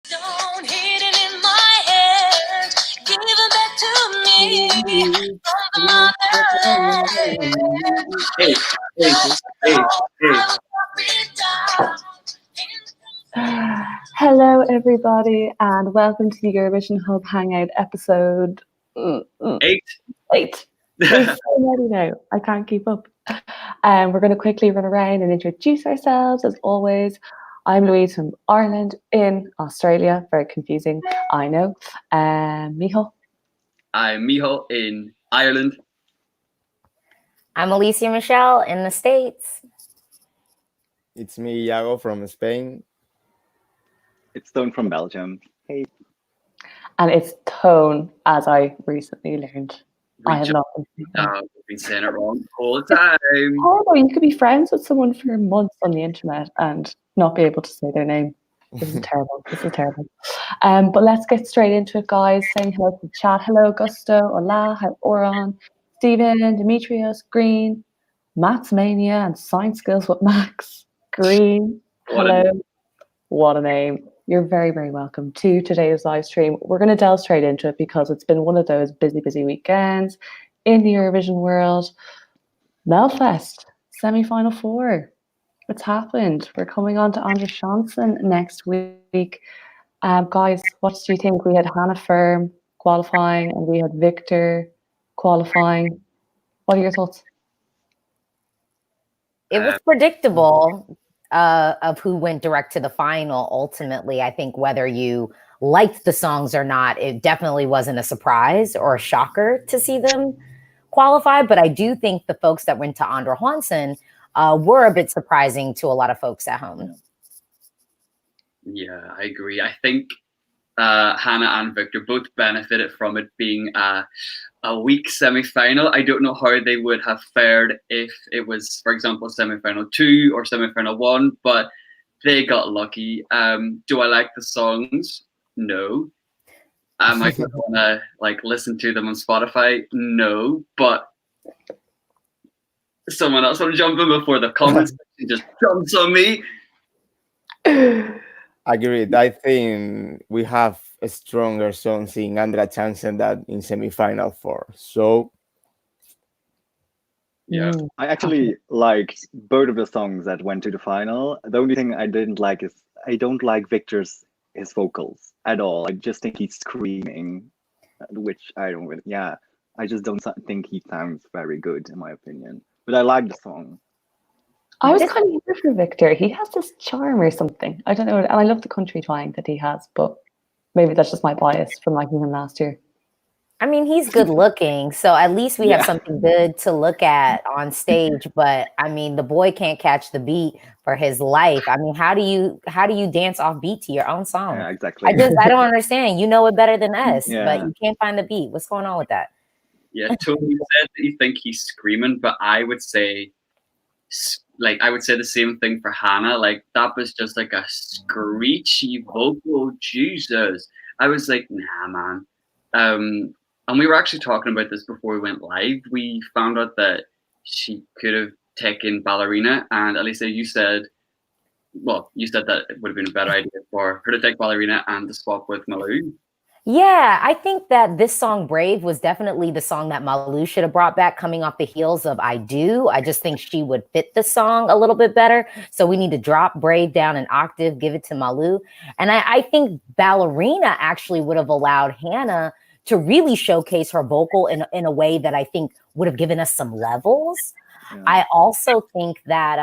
Don't hit it in my hand. Give it back to me from the motherland. Hey, hey, hey, hey. Hello, everybody, and welcome to the Eurovision Hub Hangout episode 8. 8. We're so ready now. I can't keep up. We're going to quickly run around and introduce ourselves as always. I'm Louise from Ireland in Australia. Very confusing, I know. Miho. I'm Miho in Ireland. I'm Alicia Michelle in the States. It's me, Iago from Spain. It's Stone from Belgium. Hey. And it's Tone, as I recently learned. I have not been saying it wrong all the time. Horrible. You could be friends with someone for months on the internet and not be able to say their name. This is terrible. This is terrible. But let's get straight into it, guys. Saying hello to the chat. Hello, Gusto, Ola, hi, Oron, Stephen, Demetrius, Green, Maths Mania, and Science Skills with Max. Green, hello. What a name. You're very, very welcome to today's live stream. We're going to delve straight into it because it's been one of those busy, busy weekends in the Eurovision world. Melfest, semi-final 4. It's happened. We're coming on to Anders Johnson next week. Guys, what do you think? We had Hannah Firm qualifying and we had Victor qualifying. What are your thoughts? It was predictable of who went direct to the final. Ultimately, I think whether you liked the songs or not, it definitely wasn't a surprise or a shocker to see them qualify. But I do think the folks that went to Andra Hansen were a bit surprising to a lot of folks at home. Yeah, I agree. I think Hannah and Victor both benefited from it being a weak semi-final. I don't know how they would have fared if it was, for example, semi-final 2 or semi-final 1, but they got lucky. Do I like the songs? No. Am I going to listen to them on Spotify? No. But someone else want to jump in before the comments just jumps on me? Agreed. I think we have a stronger songs in Andra Chansen than in semi-final 4. So yeah, I actually liked both of the songs that went to the final. The only thing I didn't like is I don't like Victor's his vocals at all. I just think he's screaming, which I don't really. Yeah, I just don't think he sounds very good in my opinion. But I like the song. I was kind of here for Victor. He has this charm or something. I don't know. And I love the country twang that he has, but maybe that's just my bias from liking him last year. I mean, he's good looking, so at least we have something good to look at on stage. But I mean, the boy can't catch the beat for his life. I mean, how do you dance off beat to your own song? Yeah, exactly. I don't understand. You know it better than us, Yeah. but you can't find the beat. What's going on with that? Yeah, Tony said that you think he's screaming, but I would say the same thing for Hannah. Like, that was just like a screechy vocal. Jesus. I was like, nah, man. And we were actually talking about this before we went live. We found out that she could have taken Ballerina, and Elisa, you said that it would have been a better idea for her to take Ballerina and to swap with Malou. Yeah, I think that this song, Brave, was definitely the song that Malou should have brought back coming off the heels of I Do. I just think she would fit the song a little bit better. So we need to drop Brave down an octave, give it to Malou. And I think Ballerina actually would have allowed Hannah to really showcase her vocal in a way that I think would have given us some levels. Yeah. I also think that,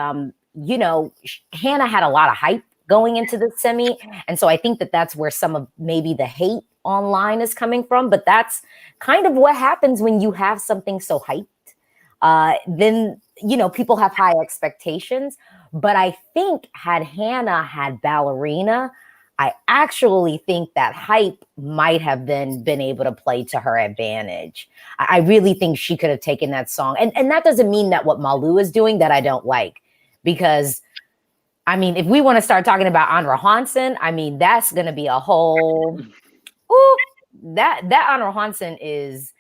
Hannah had a lot of hype going into the semi. And so I think that that's where some of maybe the hate online is coming from, but that's kind of what happens when you have something so hyped. Then, people have high expectations, but I think had Hannah had Ballerina, I actually think that hype might have been able to play to her advantage. I really think she could have taken that song. And that doesn't mean that what Malou is doing that I don't like, because I mean, if we want to start talking about Andra Hansen, I mean, that's going to be a whole... that Andra Hansen is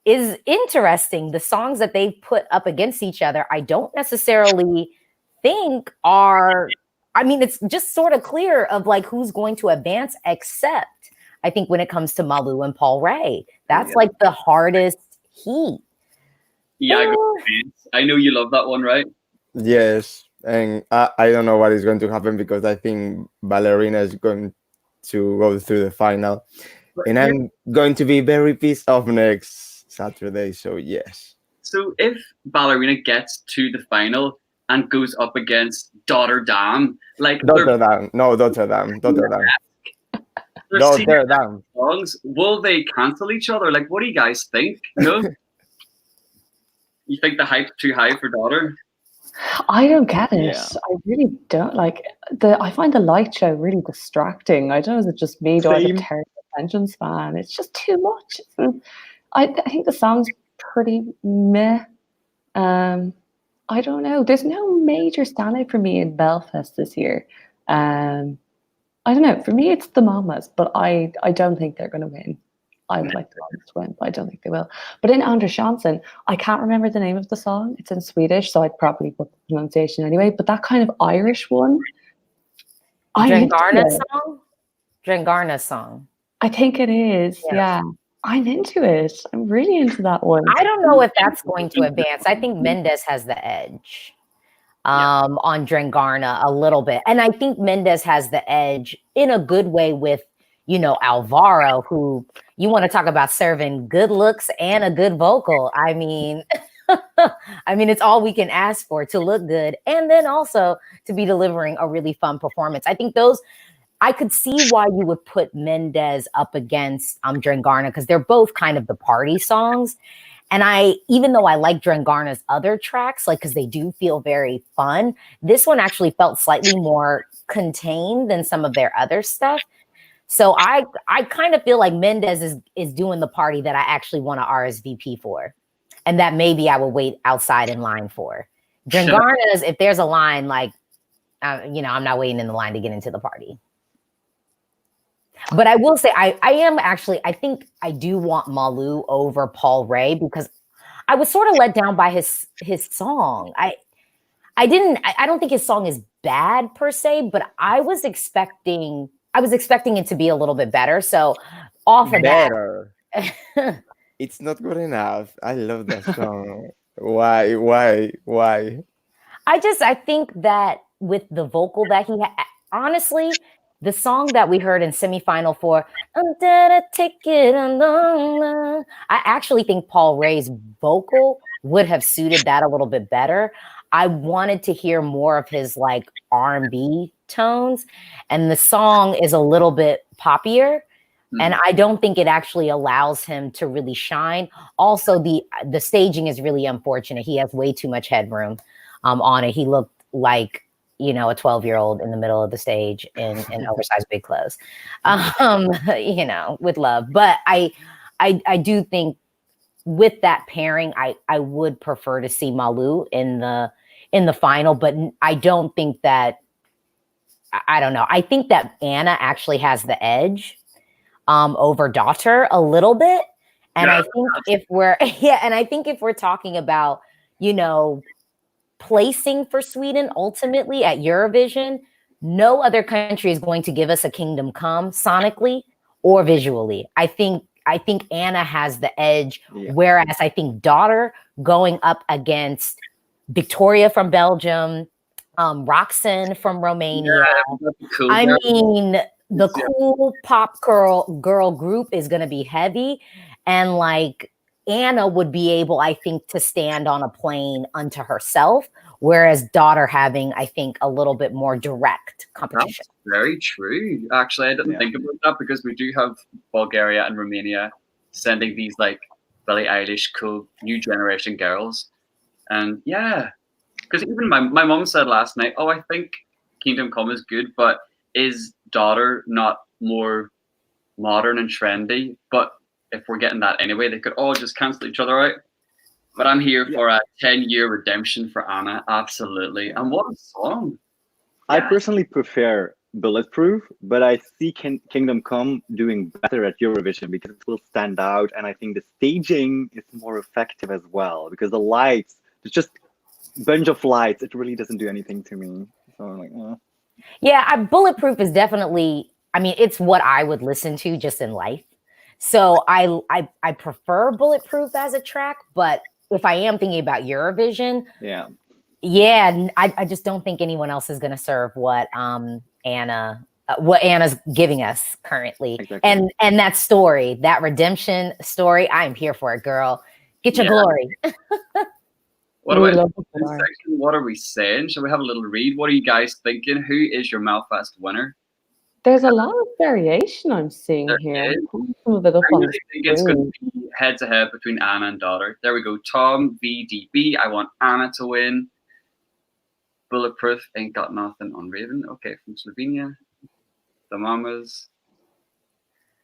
interesting. The songs that they put up against each other, I don't necessarily think are I mean, it's just sort of clear of like who's going to advance, except I think when it comes to Malu and Paul Ray, that's like the hardest heat. Yeah, I know you love that one, right? Yes, and I don't know what is going to happen because I think Ballerina is going to go through the final, and I'm going to be very pissed off next Saturday. So yes. So if Ballerina gets to the final and goes up against Daughter Dam, like Notre Dame, no Notre Dame, Notre Dame, they're Notre Dame. songs, will they cancel each other? Like, what do you guys think? No, you think the hype's too high for Daughter? I don't get it. Yeah. I really don't like I find the light show really distracting. I don't know, is it just me? Do I have a Same. terrible attention span? It's just too much. I think the song's pretty meh. I don't know. There's no major standout for me in Belfast this year. I don't know. For me, it's the Mamas, but I don't think they're going to win. I would like the Mamas to win, but I don't think they will. But in Anders Janssen, I can't remember the name of the song. It's in Swedish, so I'd probably put the pronunciation anyway. But that kind of Irish one, Drengarna song? Drengarna song. I think it is. Yeah. I'm into it. I'm really into that one. I don't know if that's going to advance. I think Mendes has the edge on Drengarna a little bit. And I think Mendes has the edge in a good way with, you know, Alvaro, who you want to talk about serving good looks and a good vocal. I mean, it's all we can ask for, to look good and then also to be delivering a really fun performance. I think I could see why you would put Mendes up against Drengarna, because they're both kind of the party songs. And even though I like Drengarna's other tracks, like, because they do feel very fun, this one actually felt slightly more contained than some of their other stuff. So I kind of feel like Mendes is doing the party that I actually want to RSVP for, and that maybe I will wait outside in line for. Drengarna's, if there's a line, like, I'm not waiting in the line to get into the party. But I will say, I think I do want Malu over Paul Ray, because I was sort of let down by his song. I don't think his song is bad per se, but I was expecting it to be a little bit better. So off of better. It's not good enough. I love that song. Why? I think that with the vocal that he had, honestly, the song that we heard in semifinal for, I actually think Paul Ray's vocal would have suited that a little bit better. I wanted to hear more of his like R&B tones, and the song is a little bit poppier, and I don't think it actually allows him to really shine. Also, the staging is really unfortunate. He has way too much headroom on it. He looked like, a 12-year-old in the middle of the stage in oversized big clothes, with love. But I do think with that pairing, I would prefer to see Malu in the final, but I don't think that, I don't know. I think that Anna actually has the edge over Daughter a little bit. And I think if we're talking about, placing for Sweden ultimately at Eurovision, no other country is going to give us a Kingdom Come sonically or visually. I think Anna has the edge, whereas I think Daughter going up against Victoria from Belgium, Roxanne from Romania. The cool pop girl group is going to be heavy, and like Anna would be able, I think, to stand on a plane unto herself, whereas Daughter having, I think, a little bit more direct competition. That's very true. Actually, I didn't think about that, because we do have Bulgaria and Romania sending these like Billie Eilish cool new generation girls. And because even my mom said last night, I think Kingdom Come is good, but is Daughter not more modern and trendy? But if we're getting that anyway, they could all just cancel each other out. But I'm here for a 10-year redemption for Anna, absolutely. And what a song! I personally prefer Bulletproof, but I see Kingdom Come doing better at Eurovision because it will stand out, and I think the staging is more effective as well, because the lights, it's just a bunch of lights. It really doesn't do anything to me. So I'm like, Yeah, Bulletproof is definitely, I mean, it's what I would listen to just in life. So I prefer Bulletproof as a track, but if I am thinking about Eurovision, Yeah. yeah, I just don't think anyone else is going to serve what what Anna's giving us currently. Exactly. And that story, that redemption story, I'm here for it, girl. Get your glory. What We about love this it. section? What are we saying? Shall we have a little read? What are you guys thinking? Who is your Malfast winner? There's a lot of variation I'm seeing There here. is. I'm pulling some of it up I on really the think it's going screen. to be head to head between Anna and Daughter. There we go. Tom VDB. I want Anna to win. Bulletproof ain't got nothing on Raven. Okay, from Slovenia. The Mamas.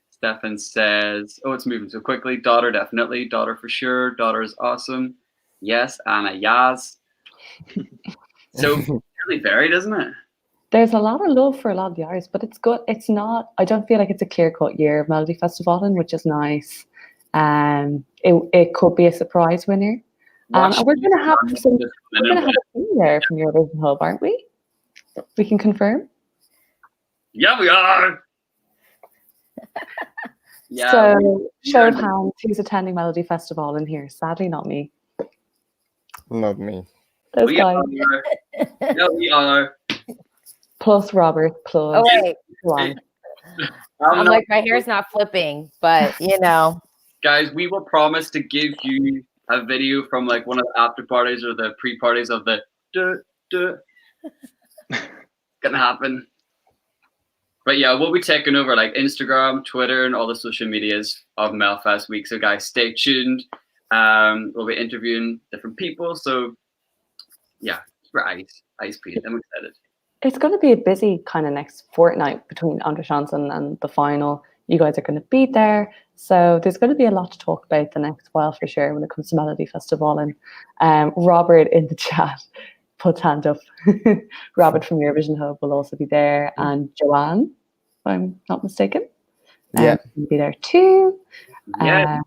Stefan says, oh, it's moving so quickly. Daughter, definitely. Daughter for sure. Daughter is awesome. Yes, Anna, Yaz. So really varied, isn't it? There's a lot of love for a lot of the artists, but it's good. It's not, I don't feel like it's a clear-cut year of Melody Festival, which is nice. It could be a surprise winner. And we're going to have a team there from Eurovision Hub, aren't we? We can confirm. Yeah, we are. Yeah, so, show of hands, who's attending Melody Festival in here? Sadly, not me. Not me. Those we guys. Are. Yeah, we are. Plus Robert, plus. Oh, wait. Juan. I'm like, my hair's not flipping, but you know. Guys, we will promise to give you a video from like one of the after parties or the pre-parties of the gonna happen. But yeah, we'll be taking over like Instagram, Twitter, and all the social medias of Melfast Week. So guys, stay tuned. We'll be interviewing different people. So yeah, we're ice Pete. I'm excited. It's going to be a busy kind of next fortnight between Andre Johnson and the final. You guys are going to be there. So there's going to be a lot to talk about the next while for sure when it comes to Melody Festival. And Robert in the chat put hand up. Robert from Eurovision Hub will also be there. And Joanne, if I'm not mistaken, will be there too. Yeah.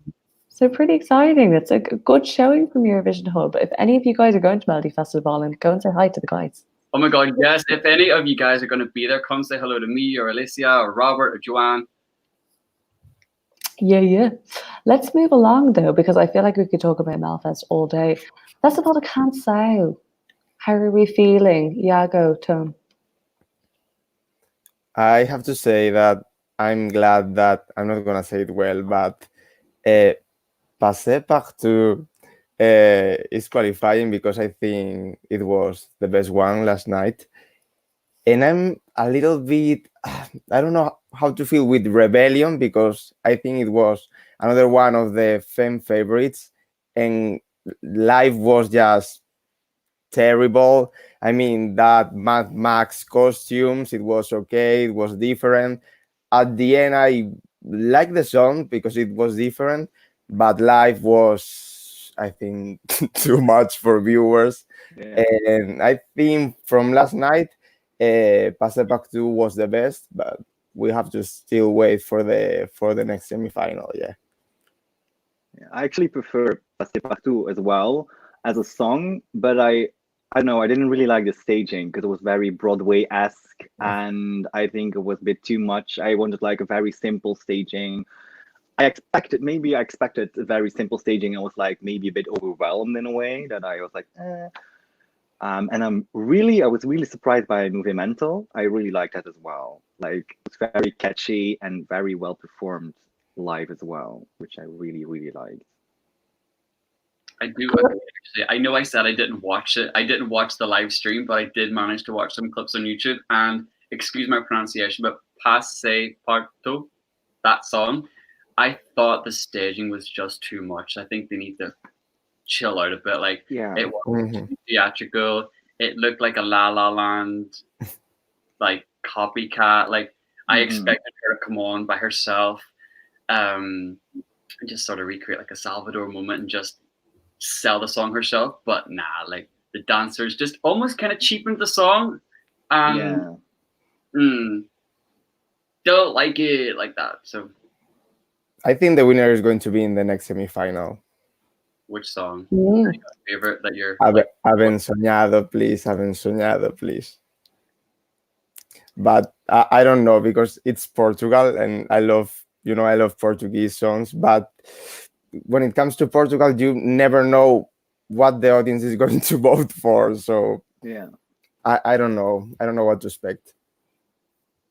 So pretty exciting. It's a good showing from Eurovision Hub. If any of you guys are going to Melody Festival, and go and say hi to the guys. Oh my God, yes. If any of you guys are going to be there, come say hello to me or Alicia or Robert or Joanne. Yeah. Let's move along though, because I feel like we could talk about Melfest all day. That's about a Cansao. How are we feeling? Iago, Tom. I have to say that I'm glad that I'm not gonna say it well, but Passé Partout is qualifying because I think it was the best one last night. And I'm a little bit, I don't know how to feel with Rebellion because I think it was another one of the fan favorites and live was just terrible. I mean, that Mad Max costumes, it was okay, it was different. At the end, I liked the song because it was different, but live was, I think, too much for viewers. Yeah. And I think from last night, Passé Partout was the best, but we have to still wait for the next semifinal. Yeah. I actually prefer Passé Partout as well as a song, but I don't know, I didn't really like the staging because it was very Broadway-esque, and I think it was a bit too much. I wanted like a very simple staging. I expected a very simple staging. I was like maybe a bit overwhelmed in a way that I was like, eh. And I was really surprised by Movimento. I really liked that as well. Like it's very catchy and very well performed live as well, which I really, really liked. I do agree, actually. I know I said I didn't watch it. I didn't watch the live stream, but I did manage to watch some clips on YouTube. And excuse my pronunciation, but Passé Partout, that song, I thought the staging was just too much. I think they need to chill out a bit. Like it was too theatrical. It looked like a La La Land like copycat. Like I expected her to come on by herself, and just sort of recreate like a Salvador moment and just sell the song herself. But nah, like the dancers just almost kind of cheapened the song, and don't like it like that. So I think the winner is going to be in the next semifinal. which song? Your favorite that you're Haven't soñado, please. Haven't soñado, please. but I don't know because it's Portugal and I love, I love Portuguese songs. But when it comes to Portugal, you never know what the audience is going to vote for. So Yeah. I don't know. I don't know what to expect.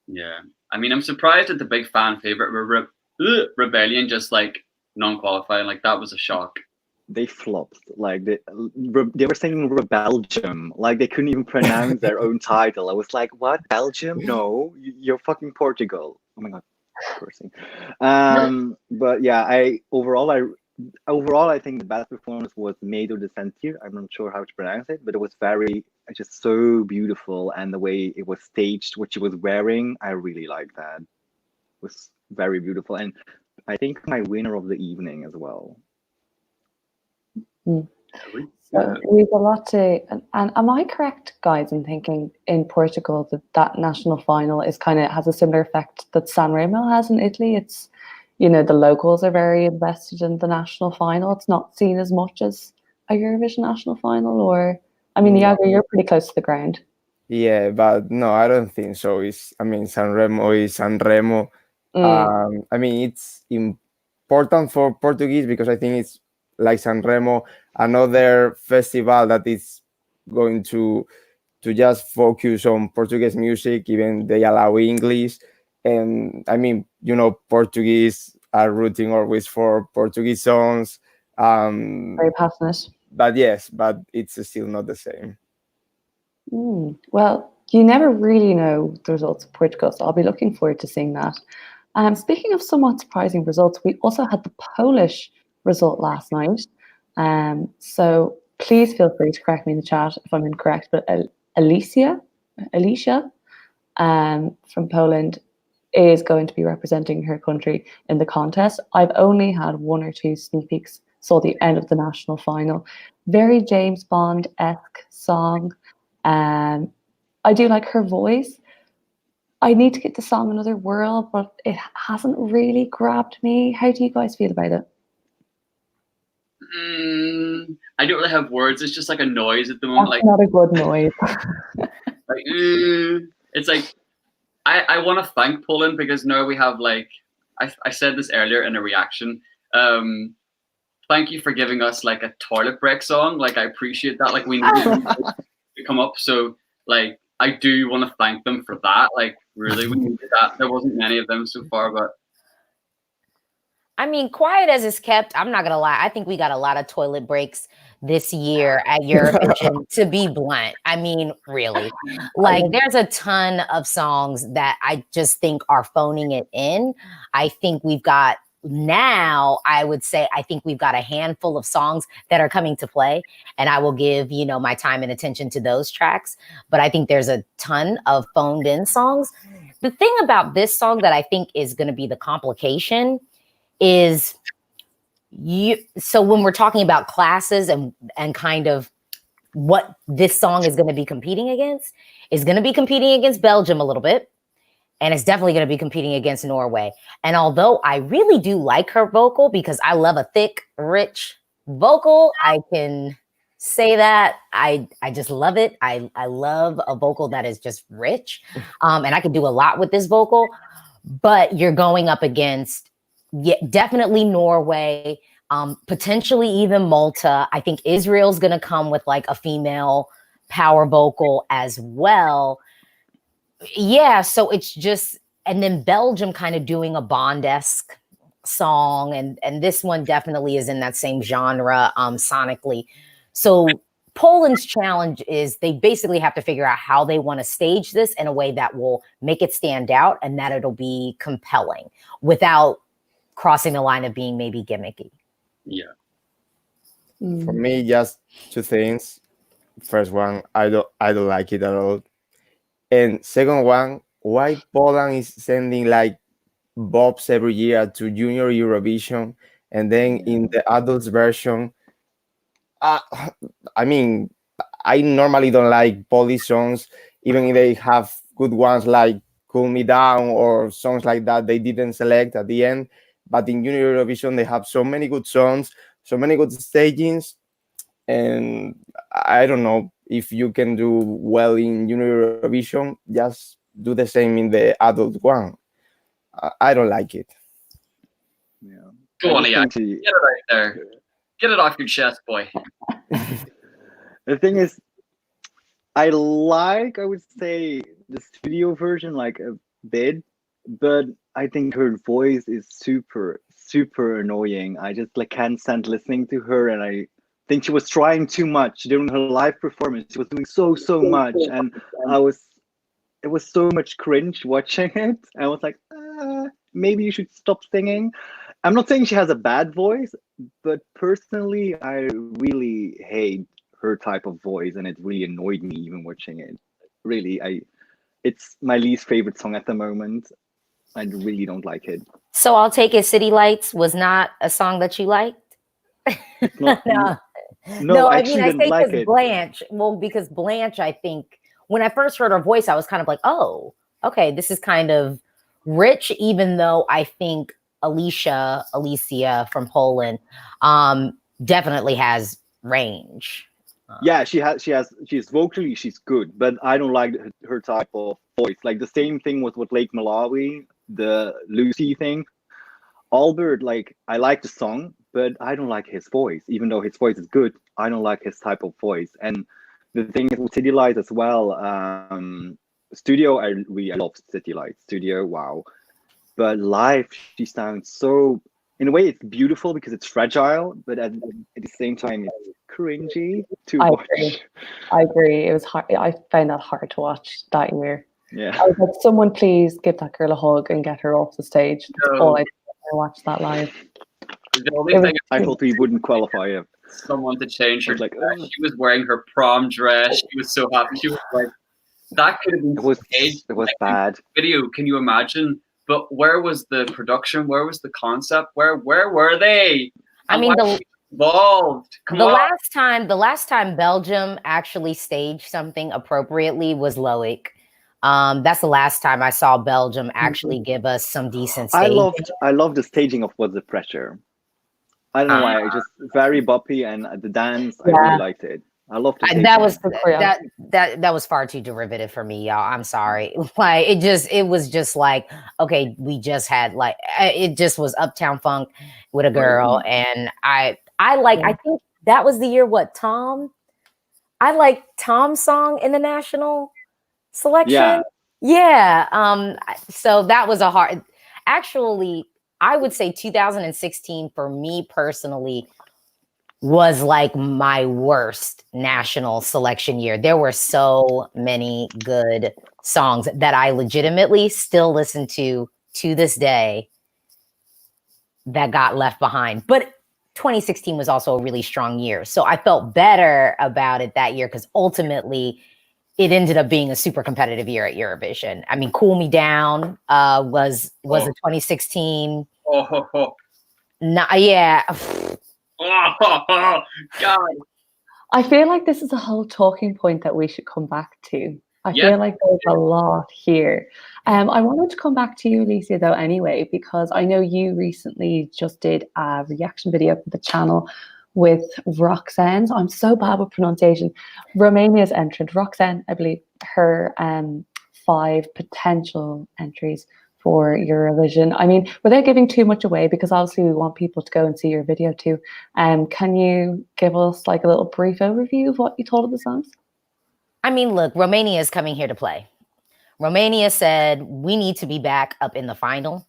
Yeah, I mean, I'm surprised at the big fan favorite Rebellion just like non-qualifying. Like that was a shock. They flopped. Like they were singing Belgium. Like they couldn't even pronounce their own title. I was like, what? Belgium? No, you're fucking Portugal. Oh my god, cursing. But yeah, overall I think the best performance was Medo de Sentir. I'm not sure how to pronounce it, but it was just so beautiful, and the way it was staged, what she was wearing, I really like that. It was very beautiful, and I think my winner of the evening as well. So we've a lot to, and am I correct, guys, in thinking in Portugal that national final is kind of has a similar effect that Sanremo has in Italy? It's, the locals are very invested in the national final. It's not seen as much as a Eurovision national final, or I mean, Iago, you're pretty close to the ground. Yeah, but no, I don't think so. Sanremo is Sanremo. I mean, it's important for Portuguese because I think it's like Sanremo, another festival that is going to just focus on Portuguese music, even they allow English. And I mean, Portuguese are rooting always for Portuguese songs. Very passionate. But yes, but it's still not the same. Well, you never really know the results of Portugal, so I'll be looking forward to seeing that. Speaking of somewhat surprising results, we also had the Polish result last night. So please feel free to correct me in the chat if I'm incorrect, but Alicia from Poland is going to be representing her country in the contest. I've only had one or two sneak peeks, saw the end of the national final. Very James Bond-esque song. I do like her voice. I need to get the song Another World, but it hasn't really grabbed me. How do you guys feel about it? I don't really have words. It's just like a noise at the moment. That's like not a good noise. It's like I want to thank Poland because now we have like I said this earlier in a reaction. Thank you for giving us like a toilet break song. Like I appreciate that. Like we need to come up. So like I do want to thank them for that. Like really, we needed that. There wasn't many of them so far, but I mean, quiet as it's kept, I'm not gonna lie. I think we got a lot of toilet breaks this year at Eurovision, to be blunt. I mean, really. Like, there's a ton of songs that I just think are phoning it in. I think we've got now, I would say, I think we've got a handful of songs that are coming to play, and I will give, my time and attention to those tracks. But I think there's a ton of phoned in songs. The thing about this song that I think is going to be the complication is so when we're talking about classes and kind of what this song is going to be competing against, is going to be competing against Belgium a little bit, and it's definitely going to be competing against Norway. And although I really do like her vocal because I love a thick, rich vocal, I can say that I just love it. I love a vocal that is just rich, and I can do a lot with this vocal. But you're going up against definitely Norway, potentially even Malta. I think Israel's going to come with like a female power vocal as well. Yeah, so it's just, and then Belgium kind of doing a Bond-esque song, and this one definitely is in that same genre sonically. So Poland's challenge is they basically have to figure out how they want to stage this in a way that will make it stand out and that it'll be compelling without crossing the line of being maybe gimmicky. Yeah. For me, just two things. First one, I don't like it at all. And second one, why Poland is sending like Bobs every year to Junior Eurovision, and then in the adults version, I mean, I normally don't like Polish songs, even if they have good ones like Cool Me Down or songs like that they didn't select at the end. But in Junior Eurovision, they have so many good songs, so many good stagings. And I don't know if you can do well in Junior Eurovision, just do the same in the adult one. I don't like it. Yeah. Go I on, just yeah. think Get it out there. Get it off your chest, boy. the thing is, I would say, the studio version like a bit, but I think her voice is super, super annoying. I just like can't stand listening to her, and I think she was trying too much during her live performance. She was doing so much, and it was so much cringe watching it. I was like, maybe you should stop singing. I'm not saying she has a bad voice, but personally, I really hate her type of voice, and it really annoyed me even watching it. Really, it's my least favorite song at the moment. I really don't like it. So I'll take it City Lights was not a song that you liked? It's not. No, I I actually mean, I didn't say like because it. Blanche, well, because Blanche, I think when I first heard her voice, I was kind of like, oh, okay, this is kind of rich, even though I think Alicia from Poland, definitely has range. Yeah, she's vocally, she's good, but I don't like her type of voice. Like the same thing with Lake Malawi, the Lucy thing. Albert, like I like the song, but I don't like his voice. Even though his voice is good, I don't like his type of voice. And the thing is with City Lights as well. Studio, I love City Lights. Studio, wow. But live, she sounds so. In a way, it's beautiful because it's fragile, but at the same time, it's cringy to watch. I agree. It was hard. I found that hard to watch that year. Yeah. I was like, someone please give that girl a hug and get her off the stage. That's all I did when I watched that live. The only thing I thought we wouldn't qualify it. Someone to change her like, dress. She was wearing her prom dress. She was so happy. She was like, that could have been staged. It was bad. Video, can you imagine? But where was the production? Where was the concept? Where were they? I mean, involved. The last time Belgium actually staged something appropriately was Loic. That's the last time I saw Belgium actually give us some decent staging. I loved the staging of What's the Pressure. I don't know why. It just very boppy, and the dance, I really liked it. I loved it. That was far too derivative for me, y'all. I'm sorry. Like it was just like, okay, we just had like it just was Uptown Funk with a girl, and I think that was the year I liked Tom's song in the national selection. Yeah. So that was actually, I would say 2016 for me personally was like my worst national selection year. There were so many good songs that I legitimately still listen to this day that got left behind. But 2016 was also a really strong year. So I felt better about it that year because ultimately it ended up being a super competitive year at Eurovision. I mean, Cool Me Down was a 2016. Yeah. Oh, God. I feel like this is a whole talking point that we should come back to. I feel like there's a lot here. I wanted to come back to you, Alicia, though, anyway, because I know you recently just did a reaction video for the channel with Roxanne's. I'm so bad with pronunciation. Romania's entrant, Roxanne, I believe, her 5 potential entries for Eurovision. I mean, without giving too much away, because obviously we want people to go and see your video too, can you give us like a little brief overview of what you thought of the songs? I mean, look, Romania is coming here to play. Romania said, we need to be back up in the final.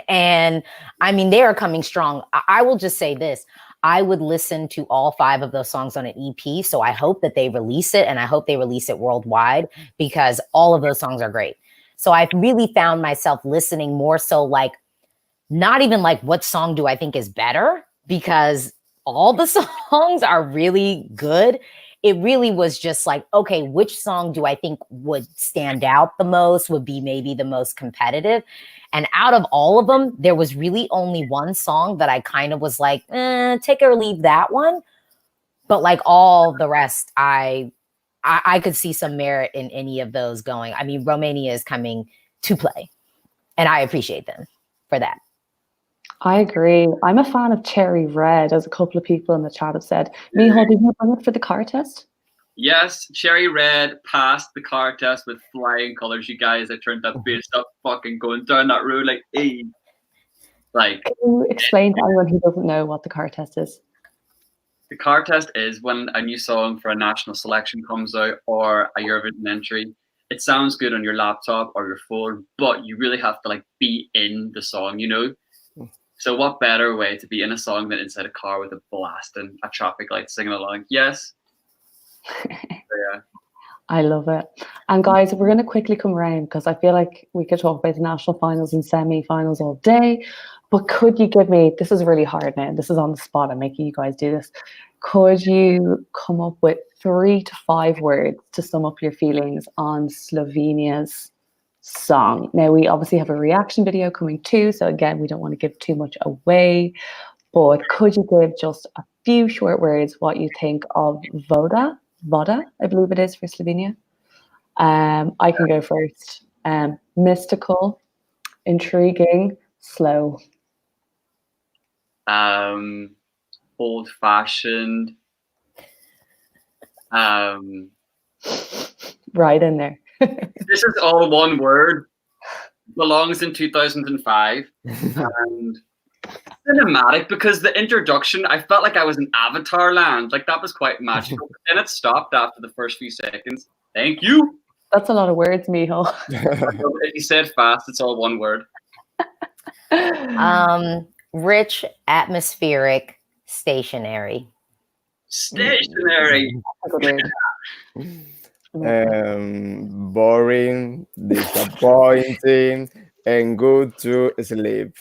And I mean, they are coming strong. I will just say this. I would listen to all 5 of those songs on an EP. So I hope that they release it, and I hope they release it worldwide because all of those songs are great. So I've really found myself listening more so like, not even like what song do I think is better, because all the songs are really good. It really was just like, okay, which song do I think would stand out the most, would be maybe the most competitive? And out of all of them, there was really only one song that I kind of was like, take or leave that one. But like all the rest, I could see some merit in any of those going. I mean, Romania is coming to play, and I appreciate them for that. I agree. I'm a fan of Cherry Red, as a couple of people in the chat have said. Miho, did you bring it for the car test? Yes, Cherry Red passed the car test with flying colors. You guys, I turned that bass up, fucking going down that road like, hey. Like, Can you explain to anyone who doesn't know what the car test is? the car test is when a new song for a national selection comes out or a Eurovision entry. It sounds good on your laptop or your phone, but you really have to like be in the song, you know? So what better way to be in a song than inside a car with a blast and a traffic light singing along? Yes. So, yeah. I love it. And guys, we're going to quickly come around because I feel like we could talk about the national finals and semi-finals all day. But could you give me, this is really hard now, this is on the spot, I'm making you guys do this. Could you come up with 3 to 5 words to sum up your feelings on Slovenia's song? Now, we obviously have a reaction video coming too, so again, we don't want to give too much away. But could you give just a few short words what you think of Voda, I believe it is for Slovenia? I can go first. Mystical, intriguing, slow. Old-fashioned. Right in there. This is all one word. Belongs in 2005. And cinematic, because the introduction, I felt like I was in Avatar land. Like, that was quite magical. But then it stopped after the first few seconds. Thank you. That's a lot of words, Michal. If you said fast, it's all one word. Rich, atmospheric, stationary. Stationary. Boring, disappointing, and good to sleep.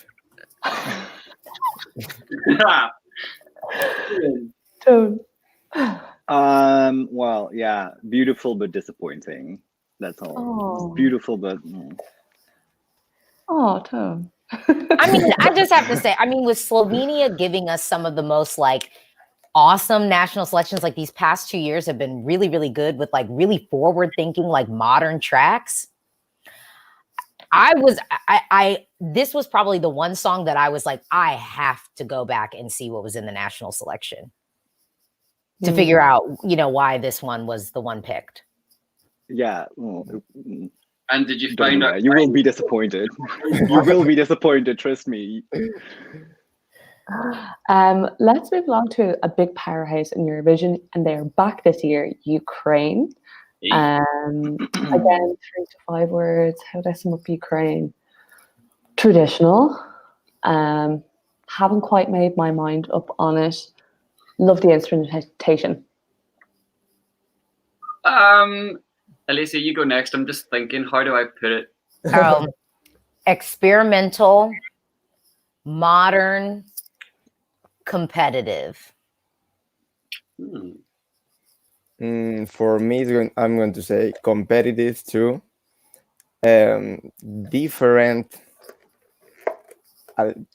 Tone. Well, yeah, beautiful but disappointing. That's all. Oh. It's beautiful but Oh, Tone. I mean, I just have to say, I mean, with Slovenia giving us some of the most like awesome national selections, like these past 2 years have been really, really good with like really forward thinking, like modern tracks. This was probably the one song that I was like, I have to go back and see what was in the national selection to figure out, you know, why this one was the one picked. yeah. And did you find out? You will be disappointed. You will be disappointed, trust me. Let's move along to a big powerhouse in Eurovision, and they are back this year, Ukraine. Again, 3 to 5 words. How do I sum up Ukraine? Traditional. Haven't quite made my mind up on it. Love the instrumentation. Alicia, you go next. I'm just thinking, how do I put it? Experimental, modern, competitive. For me, I'm going to say competitive too. Different,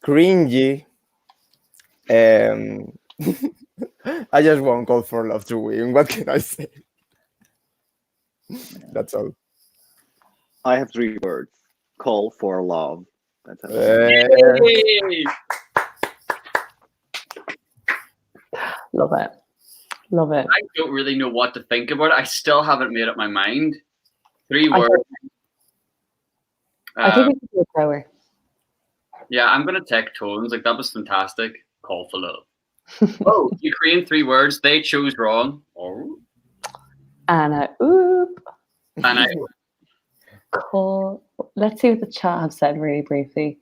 cringy. I just won't call for love to win. What can I say? That's all. I have 3 words. Call for love. That's how Love it. Love it. I don't really know what to think about it. I still haven't made up my mind. 3 words. I think we can do a thrower. Yeah, I'm going to take tones. Like, that was fantastic. Call for love. Oh, Ukraine, 3 words. They chose wrong. Oh. And oop. And I Cool. Let's see what the chat have said really briefly.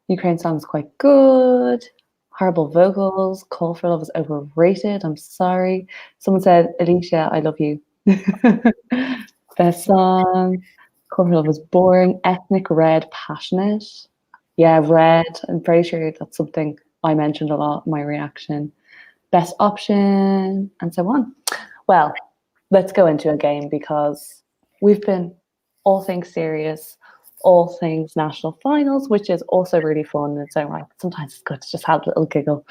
Ukraine sounds quite good. Horrible vocals. Call for love is overrated. I'm sorry. Someone said, Alicia, I love you. Best song. Call for love is boring. Ethnic red, passionate. Yeah, red. I'm pretty sure that's something I mentioned a lot in my reaction. Best option, and so on. Well, let's go into a game because we've been all things serious, all things national finals, which is also really fun in its own right. Sometimes it's good to just have a little giggle.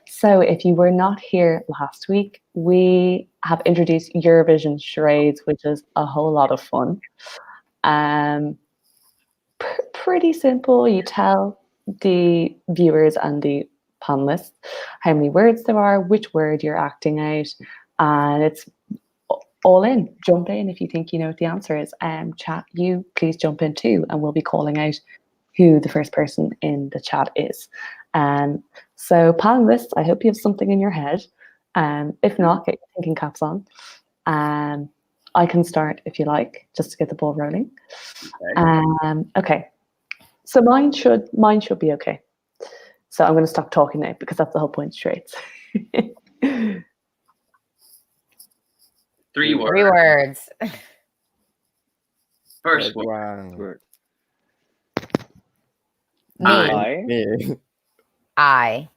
So if you were not here last week, we have introduced Eurovision charades, which is a whole lot of fun. Pretty simple. You tell the viewers and the panelists how many words there are, which word you're acting out, and it's all in. Jump in if you think you know what the answer is. Chat, you please jump in too, and we'll be calling out who the first person in the chat is. So panelists, I hope you have something in your head. If not, get your thinking caps on. I can start if you like, just to get the ball rolling. Okay. So mine should be okay. So I'm going to stop talking now because that's the whole point, straight. 3 words. 3 words. First word. One. Me. Me. I.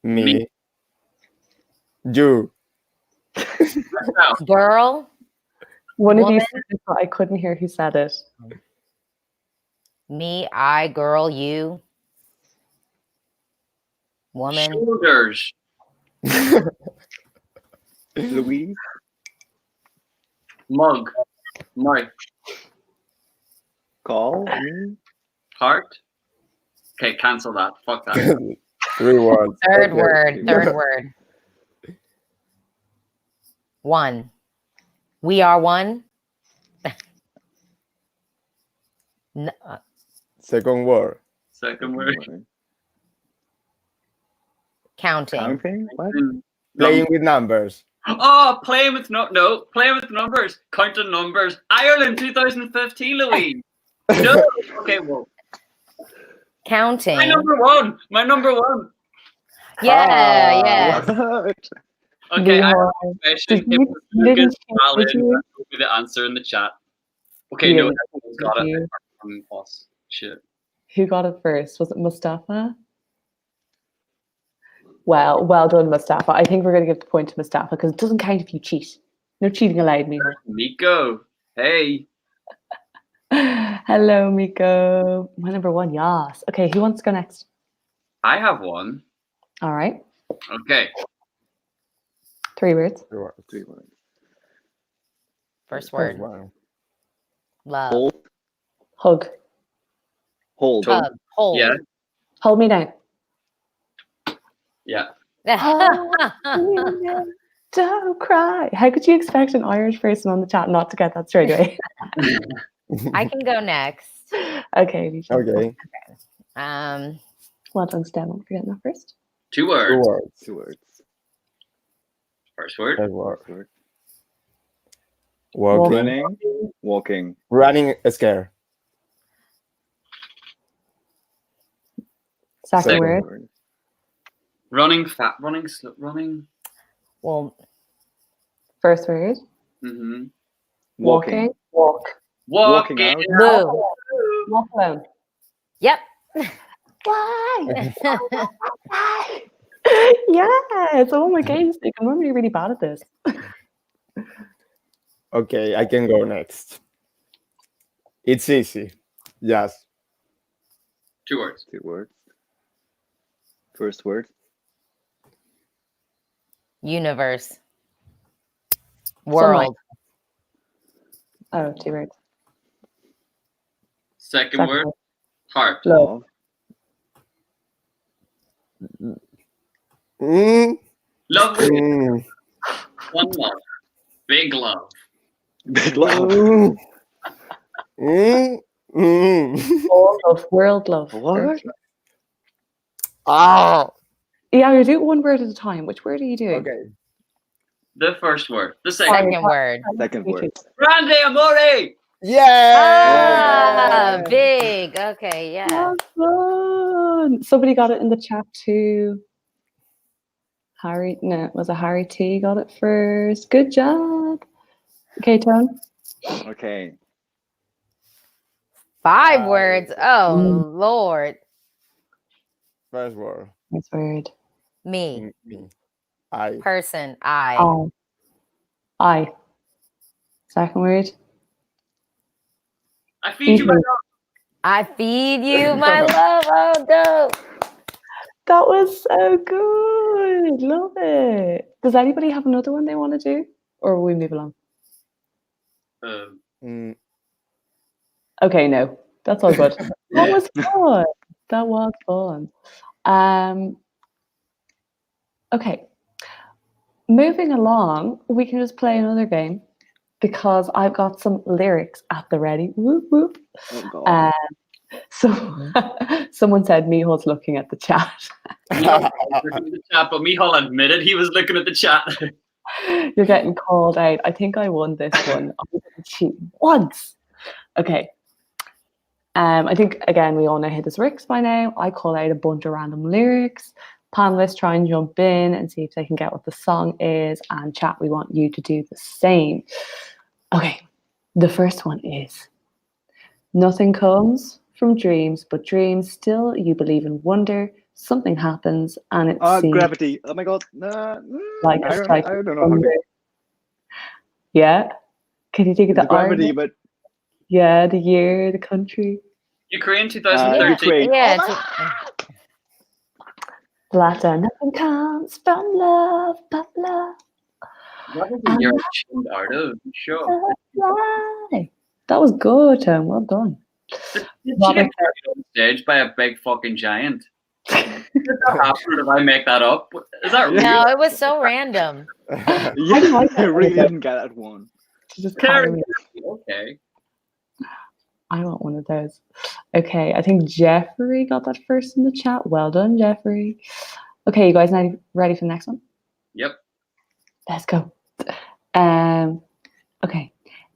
Me. You. Girl. One of you Woman. said it, but I couldn't hear who said it. Me, I, girl, you. Woman. Shoulders. Louise. Mug. Mike. Call me. Heart. Okay, cancel that. Fuck that. 3 words. Third Okay. word. Third word. 1. We are one. Second word. Second word. Counting. Counting? What? Playing with numbers. Oh, playing with playing with numbers, counting numbers. Ireland 2015, Louise. No. Okay, well, Counting. my number one. My number one. Yeah, yeah. What? Okay, I have Leo, a question. did you- If you Lucas didn't valid, did you? that will be the answer in the chat. Okay, Yeah, no, everyone's got did it you? apart from us. Shit. Who got it first? Was it Mustafa? Well done, Mustafa. I think we're going to give the point to Mustafa because it doesn't count if you cheat. No cheating allowed, Miho. Nico. Hey. Hello, Miko. My number one, yes. Okay, who wants to go next? I have one. All right. Okay. 3 words. 3 words. 3 words. First First word. one. Love. Hold. Hug. Hold. Hug. Hold. Yeah. Hold me down. Yeah. Don't cry. How could you expect an Irish person on the chat not to get that straight away? I can go next. Okay. Alicia. Okay. Well done, Stan. I'm forgetting that first. 2 2 words. words. 2 words. First word. First word. First word. Walking. Running. Walking. Running scare. Second Second word. Running fat. Running. Running. Well, First word. Mm-hmm. Walking. Walk. Walking Walking. out. Lou. Walk alone. Yep. Why? Yes. Oh my games. I'm normally really bad at this. Okay, I can go next. It's easy. Yes. 2 words. 2 words. First word. Universe. World. Oh, 2 words. Second word. Heart. Love. Mm, Love. mm, One love. Big love. Big love. mm, mm, mm. All love. World love. What? Earth love. Ah. Yeah, you do it 1 word at a time. Which word are you doing? Okay. The first word. The second. Second word. Second word. Grande amore. Yeah. Big. Okay, yeah. Well done. Somebody got it in the chat too. Harry, no, it was a Harry T got it first. Good job. Okay, Tone. Okay. 5 words. Oh, Lord. First word. First word. Me. Me. I. Person. I. I. Second word. I feed you my Ethan. love. I feed you my love. Oh, no. That was so good. Love it. Does anybody have another one they want to do? Or will we move along? Mm, Okay, no. That's all good. That was fun. That was fun. Okay. moving along, we can just play another game because I've got some lyrics at the ready. Whoop whoop. Oh god. So someone said Miho's looking at the chat. Mihal was looking at the chat, but Mihal admitted he was looking at the chat. You're getting called out. I think I won this one. I didn't cheat once. Okay. I think again we all know who this lyrics by now. I call out a bunch of random lyrics. Panelists try and jump in and see if they can get what the song is. And chat, we want you to do the same. Okay. The first one is nothing comes from dreams, but dreams still you believe in wonder. Something happens and it seems Gravity. Oh my god. like I a don't strike know. I of don't know how thunder. to. Yeah. Can you think of It's the Gravity, artist? but Yeah, the year, the country. Ukraine 2013. Ukraine. Yeah. Blatter, nothing comes from love but love. What is the year I tuned out of? Sure. Fly. That was good, Tom. Well done. Did she Robert get carried on stage by a big fucking giant? Did that happen, or did I make that up? Is that real? No, it was so random. Yeah, like I that really one. didn't get that one. Just Carry carry me. Okay. I want one of those. Okay, I think Jeffrey got that first in the chat. Well done, Jeffrey. Okay, you guys now ready for the next one? Yep. Let's go. Okay.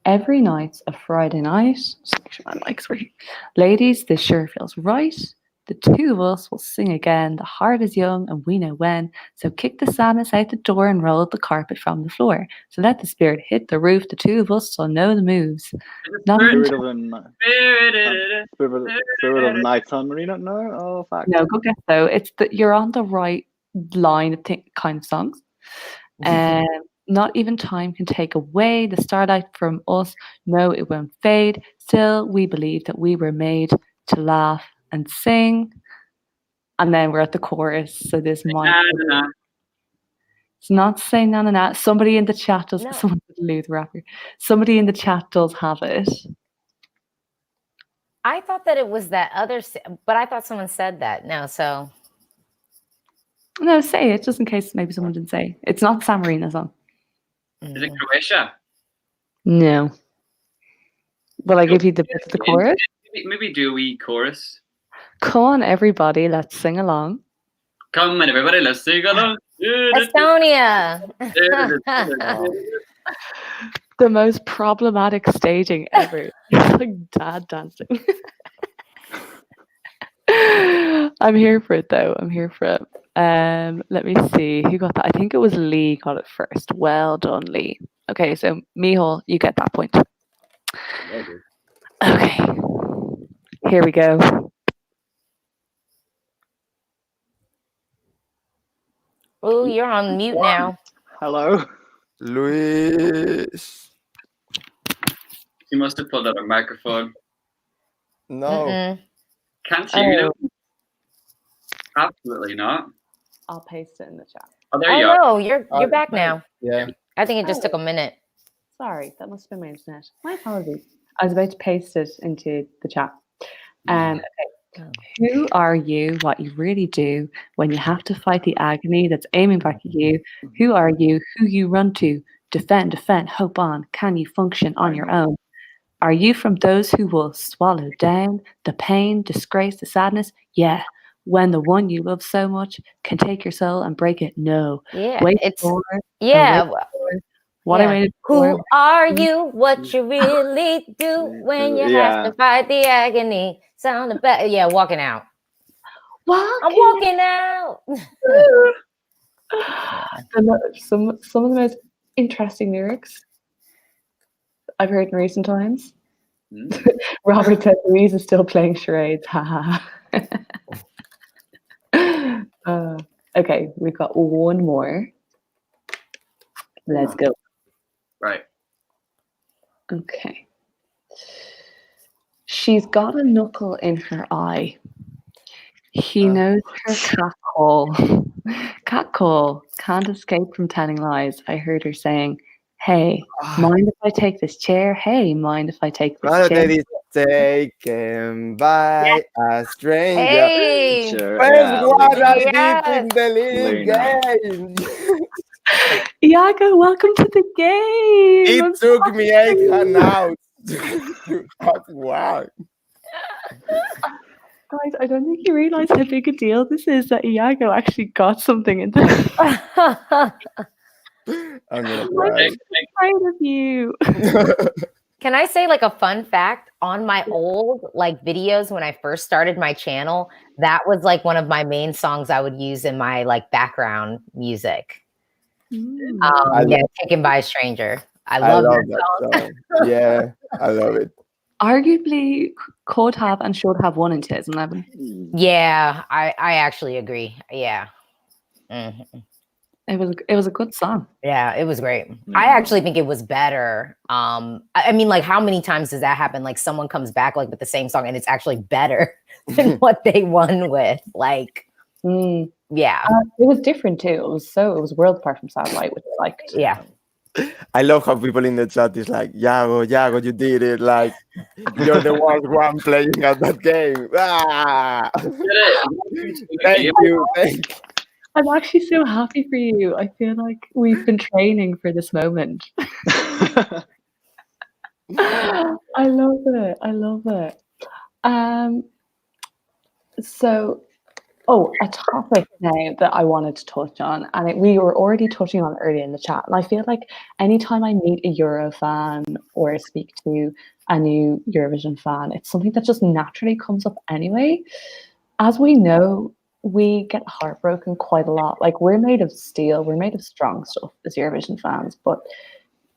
Every night's a Friday night. Just make sure my mic's working. Ladies, this sure feels right. The two of us will sing again. The heart is young and we know when. So kick the sadness out the door and roll the carpet from the floor. So let the spirit hit the roof. The two of us will know the moves. Not even Spirit of Night Sun Marina? No? Oh, fuck. no, go get though. It's that you're on the right line of kind of songs. Not even time can take away the starlight from us. No, it won't fade. Still, we believe that we were made to laugh and sing. And then we're at the chorus. So this might. It's not saying na na na. Somebody in the chat does. No. Someone did lose the rapper. Somebody in the chat does have it. I thought that it was that other, but I thought someone said that. No, so. No, say it just in case maybe someone didn't say. It's not the San Marino song. Is it Croatia? No. Will I give you the bit of the chorus? Maybe do we chorus? Come on, everybody, let's sing along. Come on, everybody, let's sing along. Estonia. The most problematic staging ever. It's like dad dancing. I'm here for it though. I'm here for it. Let me see who got that. I think it was Lee got it first. Well done, Lee. Okay, so Mihal, you get that point. Okay, here we go. Oh, you're on mute now. Hello? Luis. You must have pulled out a microphone. No. Mm-mm. Can't you? You know? Absolutely not. I'll paste it in the chat. Oh, there you are. No, you're back now. Yeah. I think it just took a minute. Sorry, that must have been my internet. My apologies. I was about to paste it into the chat. Okay. Who are you? What you really do when you have to fight the agony that's aiming back at you? Who are you? Who you run to? Defend, hope on. Can you function on your own? Are you from those who will swallow down the pain, disgrace, the sadness? Yeah. When the one you love so much can take your soul and break it? No. Yeah, Wait it's for yeah. what yeah. I waited Who for. are you? What you really do when you have to fight the agony? Sound about walking out. I'm walking out. Some of the most interesting lyrics I've heard in recent times. Robert said Louise is still playing charades. Okay, we've got one more. Let's go. Right. Okay. She's got a knuckle in her eye. He knows her catcall. Catcall can't escape from telling lies. I heard her saying, hey, mind if I take this chair? Hey, mind if I take this chair? That is taken by a stranger. Hey, First one I did in the league game. Iago, welcome to the game. It took me 8 hangouts to have one. Guys, I don't think you realise how big a deal this is that Iago actually got something into I'm gonna I'm cry. so proud of you. Can I say like a fun fact on my old like videos when I first started my channel? That was like one of my main songs I would use in my like background music. Yeah, Taken by a Stranger. I love that song. Yeah, I love it. Arguably could have and should have won in 2011. Yeah, I actually agree. Yeah. Mhm. It was a good song. Yeah, it was great. I actually think it was better. I mean, like, how many times does that happen? Like, someone comes back like with the same song, and it's actually better than what they won with. Like, yeah, it was different too. It was worlds apart from Satellite, which I liked. yeah. I love how people in the chat is like, Yago, you did it. Like, you're the one playing at that game. Ah! Thank you. I'm actually so happy for you. I feel like we've been training for this moment. I love it. I love it. So, a topic now that I wanted to touch on, and we were already touching on it earlier in the chat. And I feel like anytime I meet a Euro fan or speak to a new Eurovision fan, it's something that just naturally comes up anyway. As we know, we get heartbroken quite a lot. Like, we're made of steel, we're made of strong stuff as Eurovision fans, but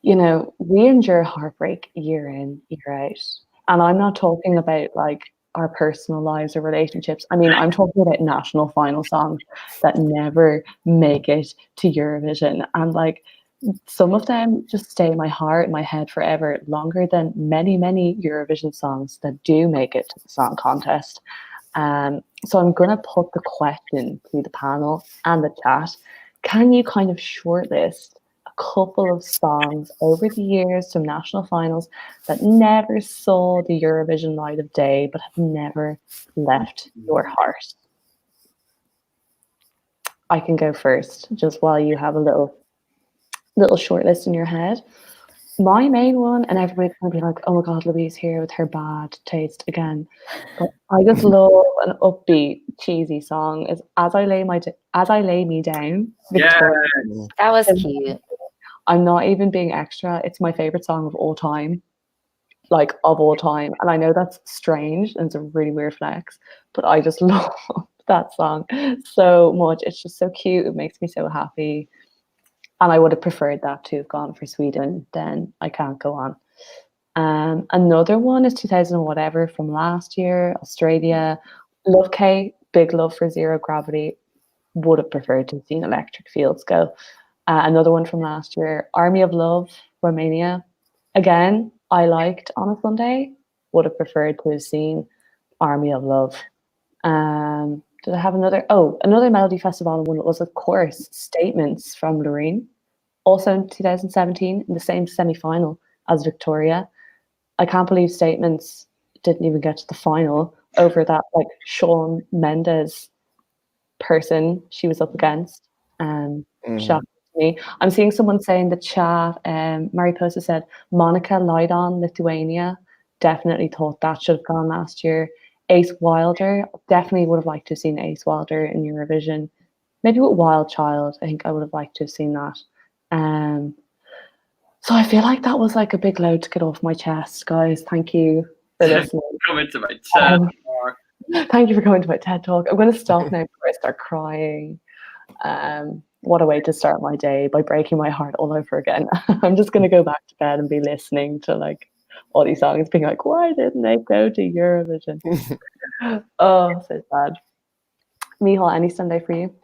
you know, we endure heartbreak year in, year out. And I'm not talking about like our personal lives or relationships. I mean, I'm talking about national final songs that never make it to Eurovision. And like, some of them just stay in my heart, my head forever, longer than many, many Eurovision songs that do make it to the song contest. So I'm going to put the question to the panel and the chat. Can you kind of shortlist a couple of songs over the years from national finals that never saw the Eurovision light of day but have never left your heart? I can go first, just while you have a little shortlist in your head. My main one, and everybody's going to be like, oh my God, Louise here with her bad taste again. But I just love an upbeat, cheesy song. Is As I Lay Me Down. Victoria. That was cute. I'm not even being extra. It's my favorite song of all time. Like, of all time. And I know that's strange and it's a really weird flex, but I just love that song so much. It's just so cute. It makes me so happy. And I would have preferred that to have gone for Sweden. Then I can't go on. Another one is 2000 whatever from last year, Australia. Love K, big love for Zero Gravity. Would have preferred to have seen Electric Fields go. Another one from last year, Army of Love, Romania. Again, I liked On a Sunday. Would have preferred to have seen Army of Love. Did I have another? Oh, another Melody Festival one was, of course, Statements from Loreen. Also in 2017, in the same semi-final as Victoria. I can't believe Statements didn't even get to the final over that like Shawn Mendes person she was up against. Shocking to me. I'm seeing someone say in the chat, Mariposa said, Monica Lydon, Lithuania. Definitely thought that should have gone last year. Ace Wilder, definitely would have liked to have seen Ace Wilder in Eurovision. Maybe with Wild Child, I think I would have liked to have seen that. So I feel like that was like a big load to get off my chest, guys. Thank you for listening. Coming to my TED Talk. Thank you for coming to my TED Talk. I'm going to stop now before I start crying. What a way to start my day, by breaking my heart all over again. I'm just going to go back to bed and be listening to like all these songs, being like, why didn't they go to Eurovision? Oh, so sad. Michal, any Sunday for you?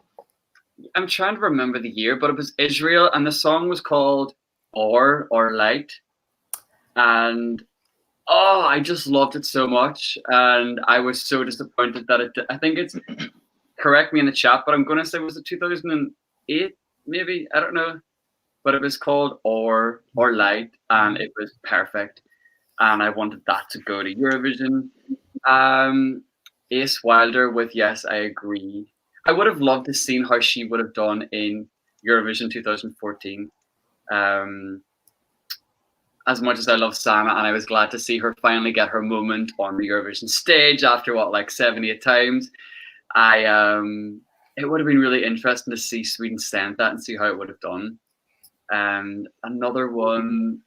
I'm trying to remember the year, but it was Israel, and the song was called or Light. And I just loved it so much. And I was so disappointed that I think it's, correct me in the chat, but I'm going to say, was it 2008? Maybe, I don't know. But it was called or Light, and it was perfect. And I wanted that to go to Eurovision. Ace Wilder with Yes, I Agree. I would have loved to seen how she would have done in Eurovision 2014. As much as I love Sana, and I was glad to see her finally get her moment on the Eurovision stage after what, like 78 times. It would have been really interesting to see Sweden send that and see how it would have done. And another one,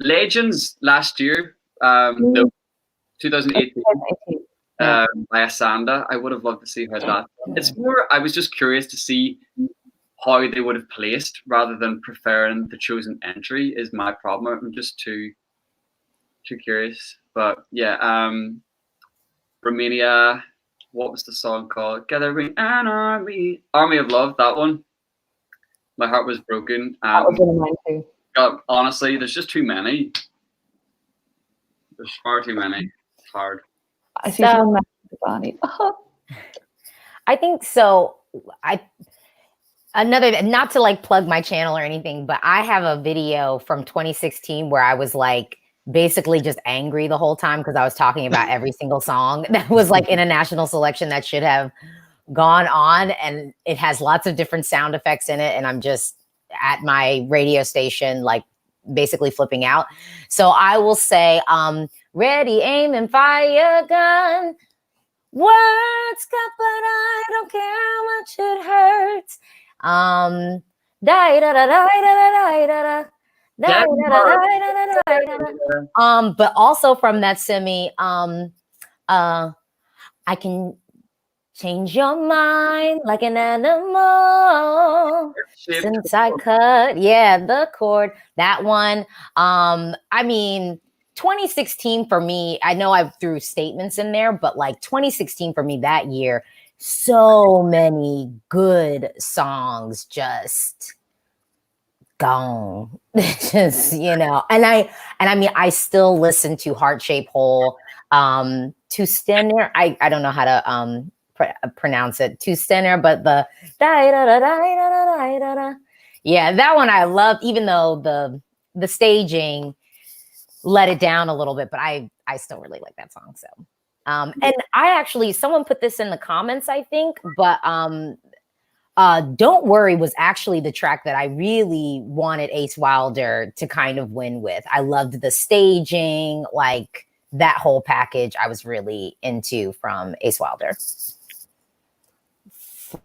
Legends last year, no, 2018. By Asanda. I would have loved to see how that. It's more. I was just curious to see how they would have placed rather than preferring the chosen entry. Is my problem. I'm just too curious. But yeah, Romania. What was the song called? Gathering an army of love. That one. My heart was broken. That was one of mine too. Honestly, there's just too many. There's far too many. It's hard. I see someone messaging Bonnie. I think so. Another, not to like plug my channel or anything, but I have a video from 2016 where I was like basically just angry the whole time because I was talking about every single song that was like in a national selection that should have gone on, and it has lots of different sound effects in it, and I'm just at my radio station like basically flipping out. So I will say, ready, aim, and fire gun. Words cut, but I don't care how much it hurts. But also from that semi, I can change your mind like an animal since I cut, the chord. That one. I mean, 2016 for me, I know I threw statements in there, but like 2016 for me that year, so many good songs just gone. Just, and I mean, I still listen to Heart Shape Hole, To Stenner. I don't know how to pronounce it, To Stenner, but the that one I loved, even though the staging let it down a little bit, but I still really like that song. So and I actually, someone put this in the comments, I think, but Don't Worry was actually the track that I really wanted Ace Wilder to kind of win with. I loved the staging, like that whole package I was really into from Ace Wilder.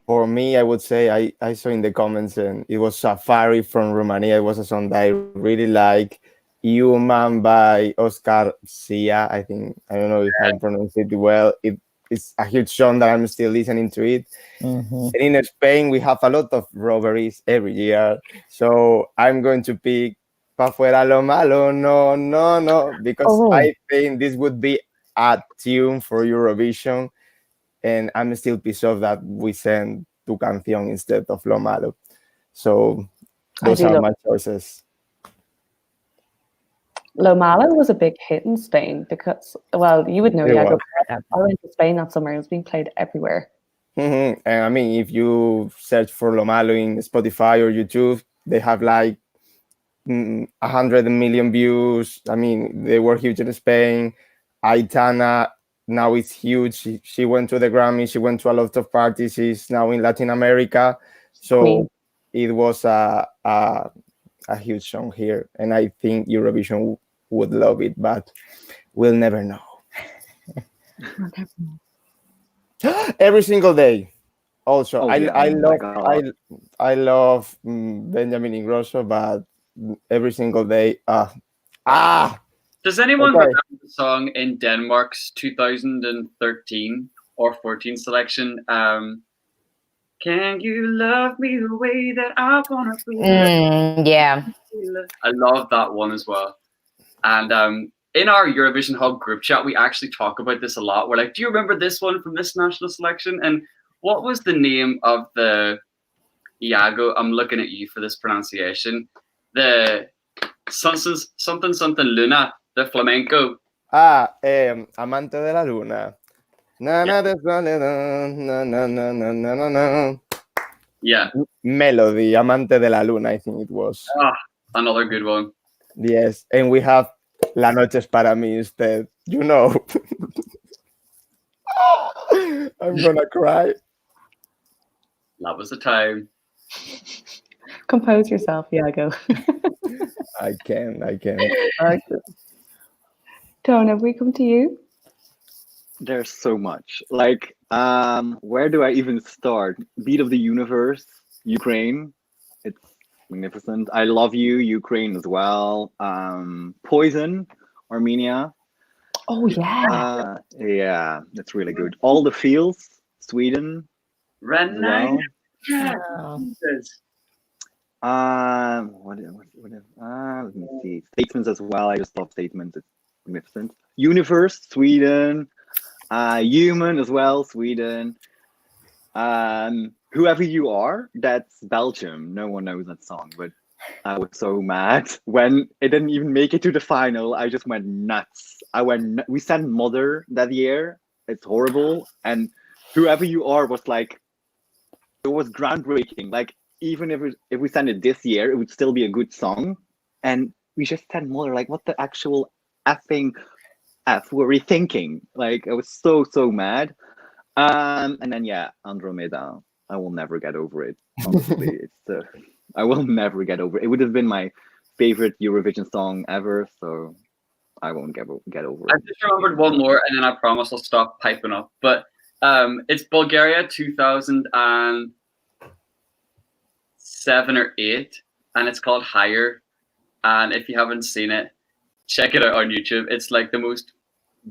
For me, I would say I saw in the comments, and it was Safari from Romania. It was a song that I really like. Human by Oscar Sia. I don't know if I pronounced it well. It's a huge song that I'm still listening to it. Mm-hmm. And in Spain, we have a lot of robberies every year. So I'm going to pick Pa Fuera Lo Malo, No, No, No, because I think this would be a tune for Eurovision. And I'm still pissed off that we sent Tu Canción instead of Lo Malo. So those are my choices. Lo Malo was a big hit in Spain because, well, you would know, I went to Spain that summer. It was being played everywhere. Mm-hmm. And I mean, if you search for Lo Malo in Spotify or YouTube, they have like 100 million views. I mean, they were huge in Spain. Aitana, now it's huge. She went to the Grammy. She went to a lot of parties. She's now in Latin America. So it was a huge song here. And I think Eurovision would love it, but we'll never know. Every single day. Also, I love Benjamin Ingrosso, but every single day. Does anyone remember the song in Denmark's 2013 or 14 selection? Can you love me the way that I want to be? Yeah. I love that one as well. And in our Eurovision Hub group chat, we actually talk about this a lot. We're like, do you remember this one from this national selection? And what was the name of the Iago? I'm looking at you for this pronunciation. The something Luna, the flamenco. Amante de la Luna. Yeah. Melody, Amante de la Luna, I think it was. Another good one. Yes, and we have La Noche es para mí instead. I'm gonna cry. That was the time. Compose yourself, Iago. I can. Tone, have we come to you? There's so much. Like, where do I even start? Beat of the Universe, Ukraine. It's magnificent. I Love You, Ukraine as well. Poison, Armenia. Oh yeah. Yeah, that's really good. All the Feels, Sweden as well. Oh. Let me see. Statements as well. I just love Statements. It's magnificent. Universe, Sweden. Human as well, Sweden. Whoever You Are, that's Belgium. No one knows that song, but I was so mad when it didn't even make it to the final. I just went nuts. We sent Mother that year. It's horrible. And Whoever You Are was like, it was groundbreaking. Like, even if we sent it this year, it would still be a good song. And we just sent Mother. Like, what the actual effing F were we thinking? Like, I was so mad. And then yeah, Andromeda. I will never get over it. Honestly, I will never get over it. It would have been my favorite Eurovision song ever, so I won't get over I it. just remembered one more, and then I promise I'll stop piping up. But it's Bulgaria 2007 or 8, and it's called Higher. And if you haven't seen it, check it out on YouTube. It's like the most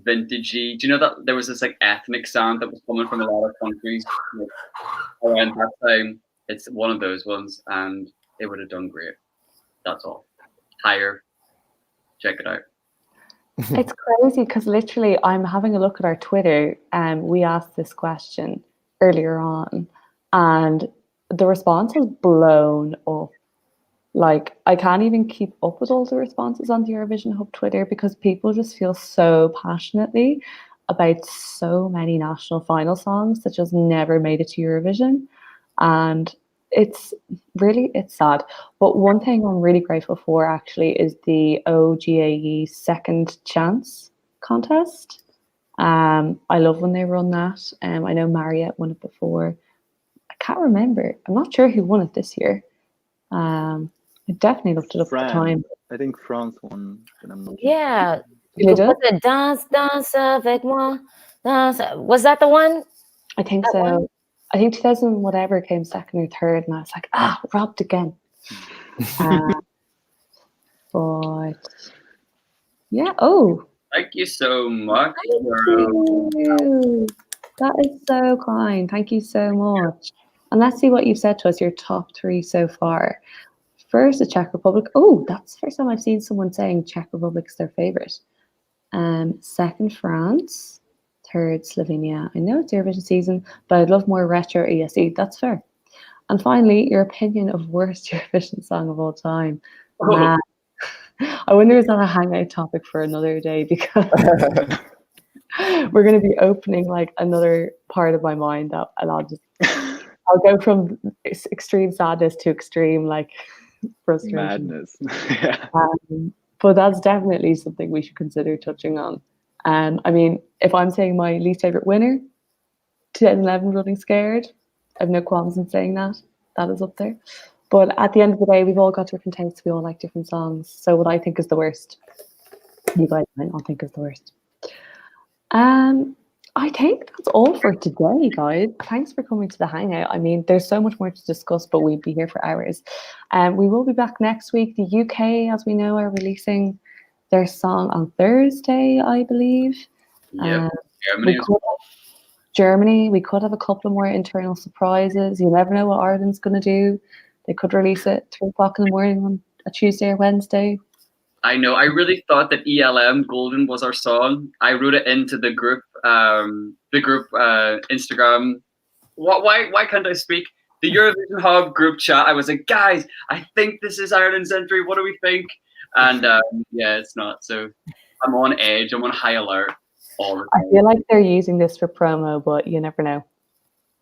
vintagey. Do you know that there was this like ethnic sound that was coming from a lot of countries like, around that time? It's one of those ones, and it would have done great. That's all. Higher. Check it out. It's crazy because literally I'm having a look at our Twitter and we asked this question earlier on and the response has blown up. Like, I can't even keep up with all the responses on the Eurovision Hub Twitter because people just feel so passionately about so many national final songs that just never made it to Eurovision. And it's sad. But one thing I'm really grateful for actually is the OGAE Second Chance contest. I love when they run that. I know Mariette won it before. I can't remember. I'm not sure who won it this year. I definitely looked it up at the time. I think France won. But I'm not Yeah. They did? Was it Danse avec moi? Was that the one? I think That so. one? I think 2000 whatever came second or third, and I was like, robbed again. But yeah, Thank you so much. thank you. That is so kind. Thank you so much. And let's see what you've said to us, your top 3 so far. First, the Czech Republic. Oh, that's the first time I've seen someone saying Czech Republic's their favorite. Second, France. Third, Slovenia. I know it's Eurovision season, but I'd love more retro ESE. That's fair. And finally, your opinion of worst Eurovision song of all time. Oh. I wonder is that a hangout topic for another day because we're going to be opening like another part of my mind that, and I'll go from extreme sadness to extreme like frustration. madness. Yeah. But that's definitely something we should consider touching on. I mean, if I'm saying my least favorite winner, 2011 Running Scared, I've no qualms in saying that. That is up there. But at the end of the day, we've all got different tastes. We all like different songs. So what I think is the worst, you guys might not think is the worst. I think that's all for today, guys. Thanks for coming to the Hangout. I mean, there's so much more to discuss, but we'd be here for hours. We will be back next week. The UK, as we know, are releasing their song on Thursday, I believe. Yeah, Germany. We could have a couple of more internal surprises. You never know what Ireland's going to do. They could release it 3 o'clock in the morning on a Tuesday or Wednesday. I know. I really thought that ELM Golden was our song. I wrote it into the group Instagram. Why can't I speak? The Eurovision Hub group chat. I was like, guys, I think this is Ireland's entry. What do we think? And yeah, it's not. So I'm on edge. I'm on high alert all the time. I feel like they're using this for promo, but you never know.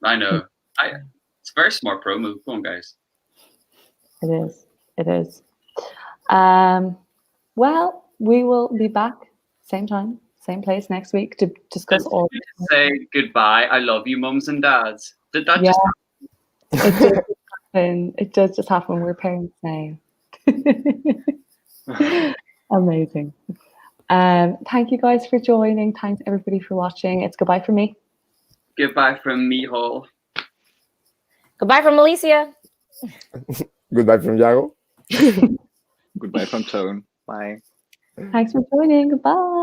I know. It's a very smart promo. Come on, guys. It is. It is. Well, we will be back same time, same place next week to discuss all. Say goodbye. I love you, mums and dads. Did that Yeah. just? happen. It does just happen. We're parents now. Amazing. Thank you guys for joining. Thanks everybody for watching. It's goodbye from me. Goodbye from me, Hall. Goodbye from Alicia. Goodbye from Yago. Goodbye from Tone. Bye. Thanks for joining. Goodbye.